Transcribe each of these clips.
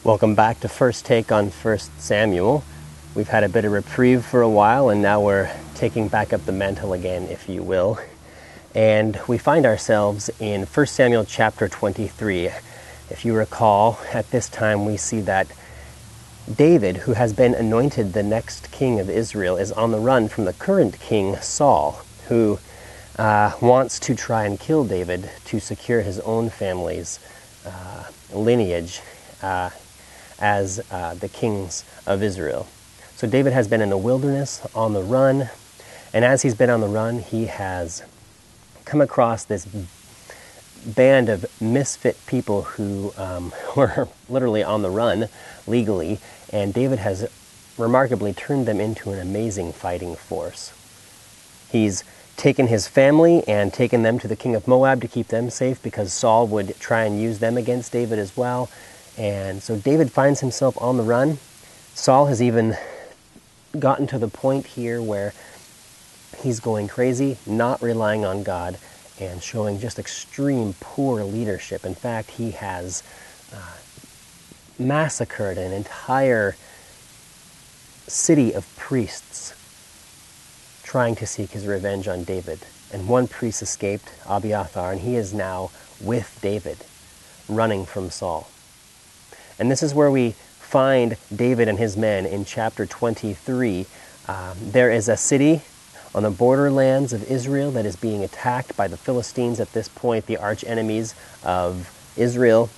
Welcome back to First Take on 1 Samuel. We've had a bit of reprieve for a while, and now we're taking back up the mantle again, if you will. And we find ourselves in 1 Samuel chapter 23. If you recall, at this time we see that David, who has been anointed the next king of Israel, is on the run from the current king, Saul, who wants to try and kill David to secure his own family's lineage as the kings of Israel. So David has been in the wilderness on the run, and as he's been on the run, he has come across this band of misfit people who were literally on the run legally, and David has remarkably turned them into an amazing fighting force. He's taken his family and taken them to the king of Moab to keep them safe, because Saul would try and use them against David as well. And so David finds himself on the run. Saul has even gotten to the point here where he's going crazy, not relying on God, and showing just extreme poor leadership. In fact, he has massacred an entire city of priests trying to seek his revenge on David. And one priest escaped, Abiathar, and he is now with David, running from Saul. And this is where we find David and his men in chapter 23. There is a city on the borderlands of Israel that is being attacked by the Philistines at this point, the arch enemies of Israel.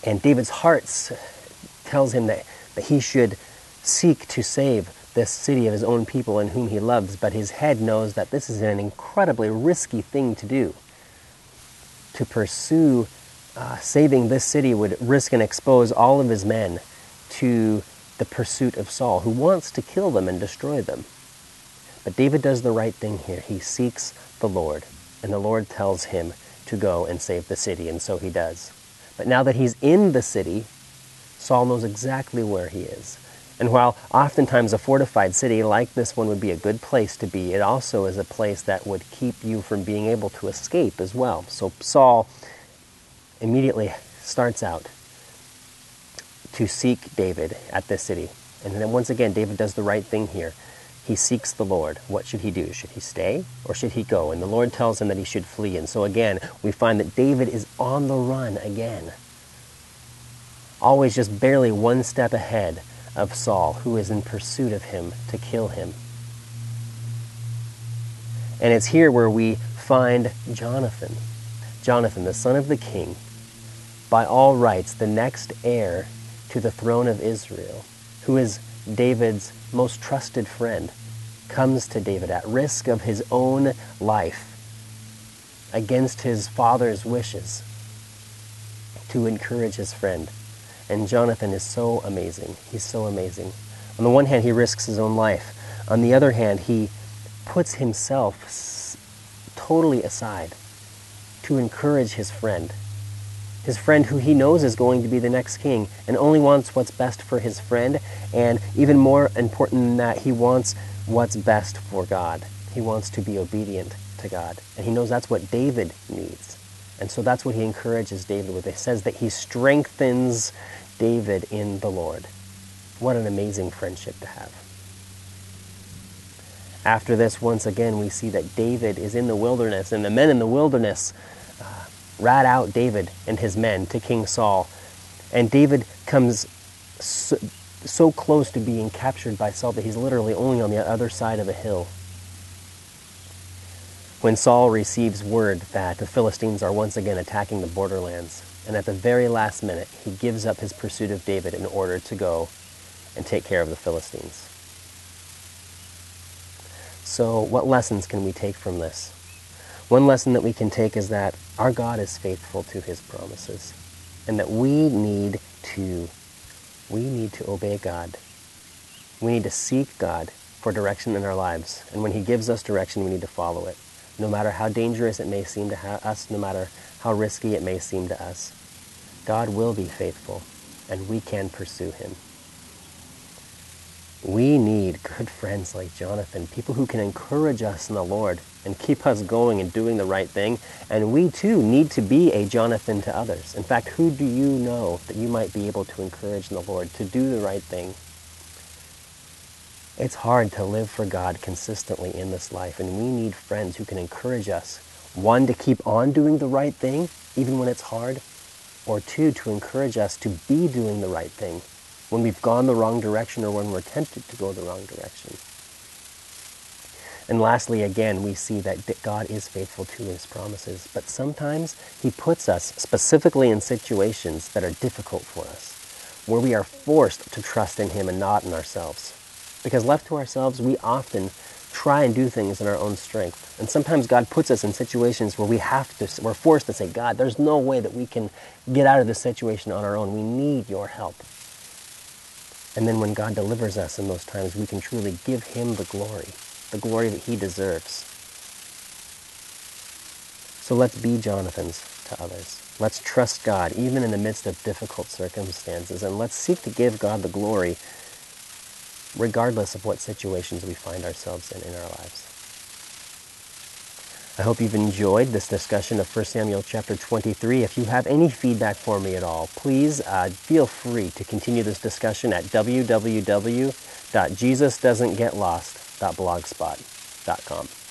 And David's heart tells him that he should seek to save this city of his own people and whom he loves, but his head knows that this is an incredibly risky thing to do. To pursue saving this city would risk and expose all of his men to the pursuit of Saul, who wants to kill them and destroy them. But David does the right thing here. He seeks the Lord, and the Lord tells him to go and save the city, and so he does. But now that he's in the city, Saul knows exactly where he is. And while oftentimes a fortified city like this one would be a good place to be, it also is a place that would keep you from being able to escape as well. So Saul immediately starts out to seek David at this city. And then once again, David does the right thing here. He seeks the Lord. What should he do? Should he stay or should he go? And the Lord tells him that he should flee. And so again, we find that David is on the run again. Always just barely one step ahead of Saul, who is in pursuit of him to kill him. And it's here where we find Jonathan. Jonathan, the son of the king, by all rights, the next heir to the throne of Israel, who is David's most trusted friend, comes to David at risk of his own life, against his father's wishes, to encourage his friend. And Jonathan is so amazing. He's so amazing. On the one hand, he risks his own life. On the other hand, he puts himself totally aside to encourage his friend who he knows is going to be the next king, and only wants what's best for his friend. And even more important than that, he wants what's best for God. He wants to be obedient to God. And he knows that's what David needs. And so that's what he encourages David with. It says that he strengthens David in the Lord. What an amazing friendship to have. After this, once again, we see that David is in the wilderness, and the men in the wilderness rat out David and his men to King Saul. And David comes so close to being captured by Saul that he's literally only on the other side of a hill when Saul receives word that the Philistines are once again attacking the borderlands. And at the very last minute, he gives up his pursuit of David in order to go and take care of the Philistines. So what lessons can we take from this? One lesson that we can take is that our God is faithful to his promises, and that we need to obey God. We need to seek God for direction in our lives. And when he gives us direction, we need to follow it. No matter how dangerous it may seem to us, no matter how risky it may seem to us, God will be faithful, and we can pursue him. We need good friends like Jonathan, people who can encourage us in the Lord and keep us going and doing the right thing. And we too need to be a Jonathan to others. In fact, who do you know that you might be able to encourage in the Lord to do the right thing? It's hard to live for God consistently in this life, and we need friends who can encourage us. One, to keep on doing the right thing, even when it's hard, or two, to encourage us to be doing the right thing when we've gone the wrong direction or when we're tempted to go the wrong direction. And lastly, again, we see that God is faithful to his promises, but sometimes he puts us specifically in situations that are difficult for us, where we are forced to trust in him and not in ourselves. Because left to ourselves, we often try and do things in our own strength. And sometimes God puts us in situations where we're forced to say, God, there's no way that we can get out of this situation on our own. We need your help. And then when God delivers us in those times, we can truly give him the glory that he deserves. So let's be Jonathans to others. Let's trust God, even in the midst of difficult circumstances, and let's seek to give God the glory, regardless of what situations we find ourselves in our lives. I hope you've enjoyed this discussion of 1 Samuel chapter 23. If you have any feedback for me at all, please feel free to continue this discussion at www.jesusdoesn'tgetlost.blogspot.com.